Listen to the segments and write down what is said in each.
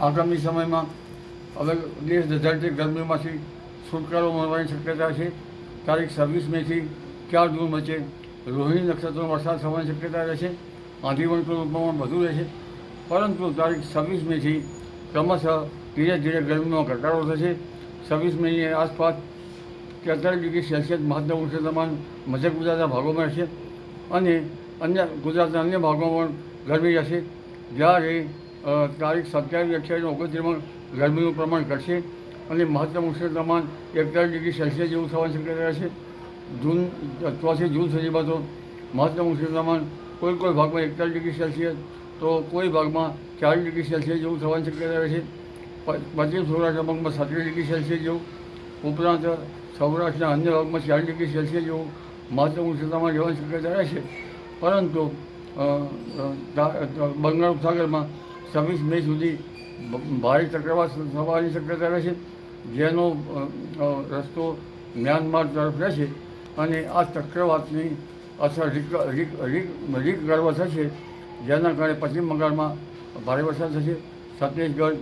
આગામી સમયમાં હવે દેશ ધજાડતી ગરમીમાંથી છુટકારો મળવાની શક્યતા છે. તારીખ 26 મેથી 4 જૂન વચ્ચે રોહિણી નક્ષત્રનો વરસાદ થવાની શક્યતા રહેશે. આંધી વંટોળનું પ્રમાણ વધુ રહેશે, પરંતુ તારીખ 26 મેથી ક્રમશઃ ધીરે ધીરે ગરમીમાં ઘટાડો થશે. 26 મેની આસપાસ 43 ડિગ્રી સેલ્સિયસ મહત્તમ ઉષ્ણતામાન મધ્ય ગુજરાતના ભાગોમાં રહેશે અને ગુજરાતના અન્ય ભાગોમાં પણ ગરમી રહેશે. જ્યારે તારીખ 27, 28 અને 29માં ગરમીનું પ્રમાણ ઘટશે અને મહત્તમ ઉષ્ણતામાન 41 ડિગ્રી સેલ્સિયસ જેવું થવાની શક્યતા રહેશે. જૂન 4 જૂન સુધીમાં તો મહત્તમ ઉષ્ણતામાન કોઈ ભાગમાં 41 ડિગ્રી સેલ્સિયસ તો કોઈ ભાગમાં 40 ડિગ્રી સેલ્સિયસ જેવું થવાની શક્યતા રહેશે. પશ્ચિમ સૌરાષ્ટ્રના ભાગમાં 37 ડિગ્રી સેલ્સિયસ જેવું, ઉપરાંત સૌરાષ્ટ્રના અન્ય ભાગમાં 40 ડિગ્રી સેલ્સિયસ જેવું મહત્તમ ઉષ્ણતામાન રહેવાની શક્યતા રહેશે. પરંતુ બંગાળ ઉપસાગરમાં 26 મે સુધી ભારે ચક્રવાત થવાની શક્યતા રહેશે, જેનો રસ્તો મ્યાનમાર તરફ રહેશે અને આ ચક્રવાતની અસર રીક ગર્વ થશે, જેના કારણે પશ્ચિમ બંગાળમાં ભારે વરસાદ થશે. છત્તીસગઢ,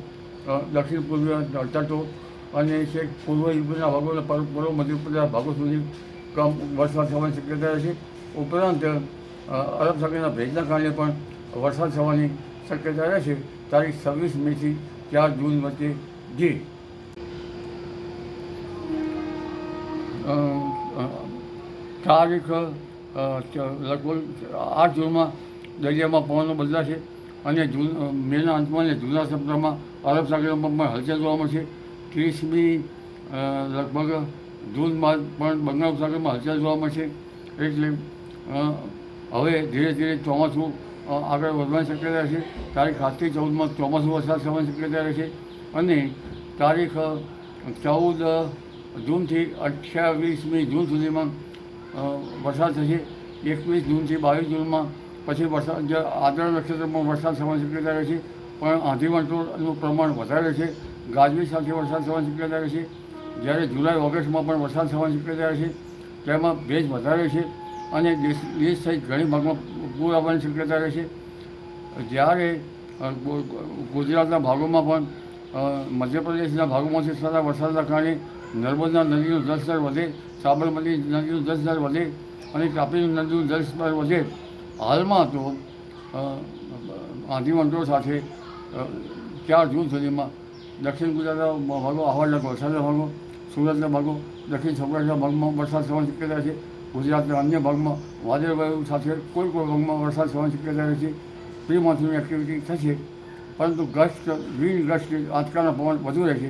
દક્ષિણ પૂર્વીય તટો અને છેક પૂર્વ યુપીના ભાગો અને પૂર્વ મધ્યપ્રદેશના ભાગો સુધી વરસાદ થવાની શક્યતા રહેશે. ઉપરાંત અરબ સાગરના ભેજના કારણે પણ વરસાદ થવાની શક્યતા રહેશે. તારીખ 26 મેથી 4 જૂન વચ્ચે તારીખ લગભગ 8 જૂનમાં દરિયામાં પવનો બદલાશે અને મેના અંતમાં અને જૂના સપ્તાહમાં અરબ સાગરમાં પણ હલચલ જોવા મળશે. 30મી લગભગ જૂનમાં પણ બંગાળ ઉપસાગરમાં હલચલ જોવા મળશે. એટલે હવે ધીરે ધીરે ચોમાસું આગળ વધવાની શક્યતા રહેશે. તારીખ 7થી 14માં ચોમાસું વરસાદ થવાની શક્યતા રહેશે અને તારીખ 14 જૂનથી 28મી જૂન સુધીમાં વરસાદ થશે. 21 જૂનથી 22 જૂનમાં પછી વરસાદ આદ્રા નક્ષત્રમાં વરસાદ થવાની શક્યતા રહેશે, પણ આંધી વંટોળનું પ્રમાણ વધારે છે. ગાજવીજ સાથે વરસાદ થવાની શક્યતા રહેશે. જ્યારે જુલાઈ ઓગસ્ટમાં પણ વરસાદ થવાની શક્યતા રહેશે, તેમાં ભેજ વધારે છે અને દેશ સહિત ઘણી ભાગમાં પૂર આવવાની શક્યતા રહેશે. જ્યારે ગુજરાતના ભાગોમાં પણ મધ્યપ્રદેશના ભાગોમાંથી થતા વરસાદના કારણે નર્મદા નદીનું જળસ્તર વધે, સાબરમતી નદીનું જળસ્તર વધે અને તાપી નદીનું જળસ્તર વધે. હાલમાં તો આંધી વંટોળ સાથે 4 જૂન સુધીમાં દક્ષિણ ગુજરાતના ભાગો, આહવાના વલસાડના ભાગો, સુરતના ભાગો, દક્ષિણ સૌરાષ્ટ્રના ભાગમાં વરસાદ થવાની શક્યતા છે. ગુજરાતના અન્ય ભાગમાં વાદળવાયુ સાથે કોઈ ભાગમાં વરસાદ થવાની શક્યતા રહેશે. પ્રી મોન્સૂન એક્ટિવિટી થશે, પરંતુ વિન્ડ ગસ્ટ આંચકાના પવન વધુ રહેશે.